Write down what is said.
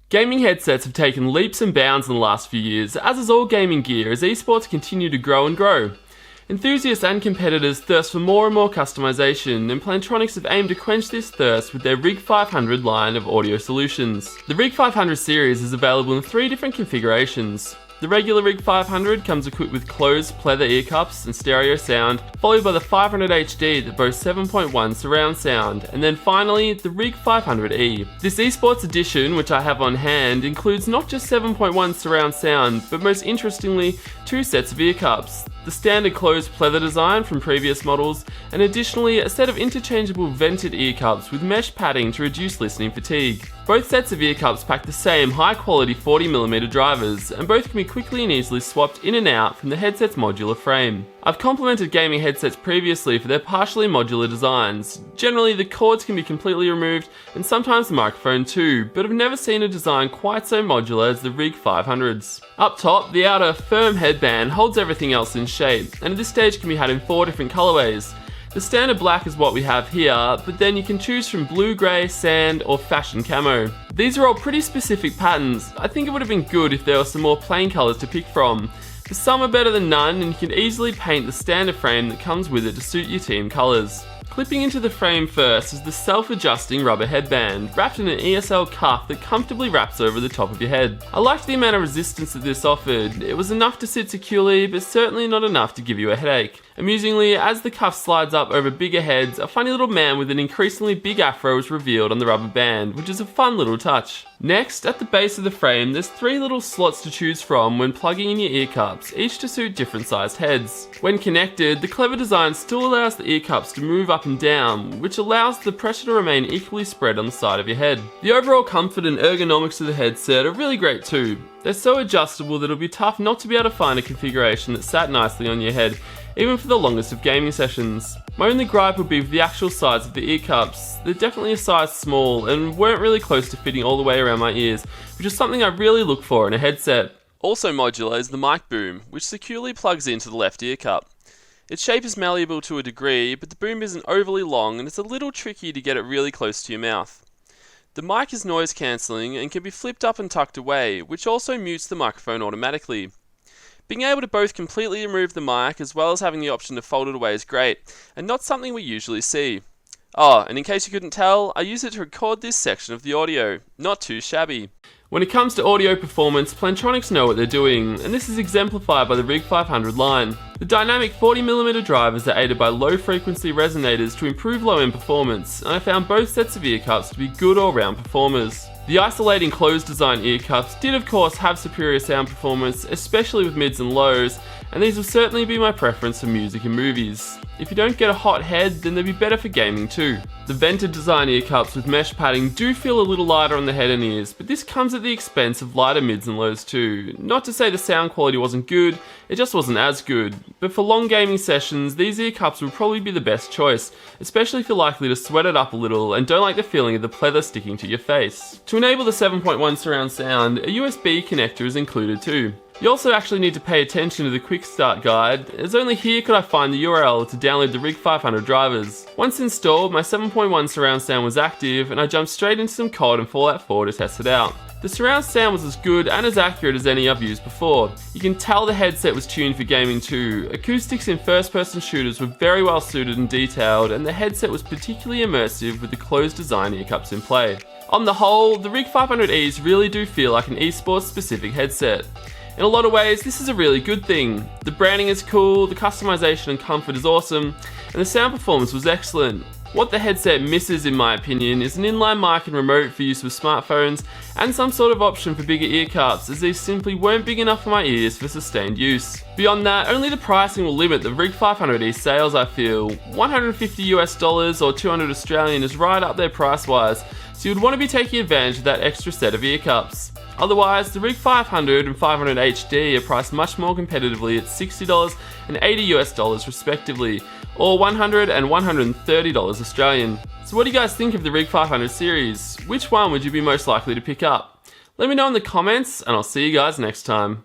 Gaming headsets have taken leaps and bounds in the last few years, as has all gaming gear, as esports continue to grow and grow. Enthusiasts and competitors thirst for more and more customization, and Plantronics have aimed to quench this thirst with their RIG 500 line of audio solutions. The RIG 500 series is available in 3 different configurations. The regular RIG 500 comes equipped with closed pleather ear cups and stereo sound, followed by the 500 HD that boasts 7.1 surround sound, and then finally the RIG 500E. This esports edition, which I have on hand, includes not just 7.1 surround sound, but most interestingly, 2 sets of ear cups. The standard closed pleather design from previous models, and additionally a set of interchangeable vented ear cups with mesh padding to reduce listening fatigue. Both sets of ear cups pack the same high quality 40mm drivers, and both can be quickly and easily swapped in and out from the headset's modular frame. I've complimented gaming headsets previously for their partially modular designs. Generally the cords can be completely removed, and sometimes the microphone too, but I've never seen a design quite so modular as the RIG 500s. Up top, the outer firm headband holds everything else in shape, and at this stage can be had in 4 different colorways. The standard black is what we have here, but then you can choose from blue, grey, sand, or fashion camo. These are all pretty specific patterns. I think it would have been good if there were some more plain colours to pick from. But some are better than none, and you can easily paint the standard frame that comes with it to suit your team colours. Clipping into the frame first is the self-adjusting rubber headband, wrapped in an ESL cuff that comfortably wraps over the top of your head. I liked the amount of resistance that this offered. It was enough to sit securely, but certainly not enough to give you a headache. Amusingly, as the cuff slides up over bigger heads, a funny little man with an increasingly big afro is revealed on the rubber band, which is a fun little touch. Next, at the base of the frame, there's 3 little slots to choose from when plugging in your ear cups, each to suit different sized heads. When connected, the clever design still allows the ear cups to move up and down, which allows the pressure to remain equally spread on the side of your head. The overall comfort and ergonomics of the headset are really great too. They're so adjustable that it'll be tough not to be able to find a configuration that sat nicely on your head, even for the longest of gaming sessions. My only gripe would be with the actual size of the ear cups. They're definitely a size small and weren't really close to fitting all the way around my ears, which is something I really look for in a headset. Also modular is the mic boom, which securely plugs into the left ear cup. Its shape is malleable to a degree, but the boom isn't overly long and it's a little tricky to get it really close to your mouth. The mic is noise cancelling and can be flipped up and tucked away, which also mutes the microphone automatically. Being able to both completely remove the mic as well as having the option to fold it away is great, and not something we usually see. Oh, and in case you couldn't tell, I use it to record this section of the audio. Not too shabby. When it comes to audio performance, Plantronics know what they're doing, and this is exemplified by the RIG 500 line. The dynamic 40mm drivers are aided by low frequency resonators to improve low end performance, and I found both sets of ear cups to be good all-round performers. The isolating closed design ear cups did of course have superior sound performance, especially with mids and lows, and these will certainly be my preference for music and movies. If you don't get a hot head, then they'd be better for gaming too. The vented design ear cups with mesh padding do feel a little lighter on the head and ears, but this comes at the expense of lighter mids and lows too. Not to say the sound quality wasn't good, it just wasn't as good. But for long gaming sessions, these ear cups would probably be the best choice, especially if you're likely to sweat it up a little and don't like the feeling of the pleather sticking to your face. To enable the 7.1 surround sound, a USB connector is included too. You also actually need to pay attention to the quick start guide, as only here could I find the URL to download the RIG 500 drivers. Once installed, my 7.1 surround sound was active and I jumped straight into some COD and Fallout 4 to test it out. The surround sound was as good and as accurate as any I've used before. You can tell the headset was tuned for gaming too. Acoustics in first-person shooters were very well suited and detailed, and the headset was particularly immersive with the closed design ear cups in play. On the whole, the RIG 500Es really do feel like an esports specific headset. In a lot of ways, this is a really good thing. The branding is cool, the customization and comfort is awesome, and the sound performance was excellent. What the headset misses, in my opinion, is an inline mic and remote for use with smartphones, and some sort of option for bigger ear cups, as these simply weren't big enough for my ears for sustained use. Beyond that, only the pricing will limit the RIG 500E sales, I feel. $150 or 200 Australian is right up there price-wise, so you'd want to be taking advantage of that extra set of ear cups. Otherwise, the RIG 500 and 500 HD are priced much more competitively at $60 and $80 respectively, or $100 and $130 Australian. So what do you guys think of the RIG 500 series? Which one would you be most likely to pick up? Let me know in the comments, and I'll see you guys next time.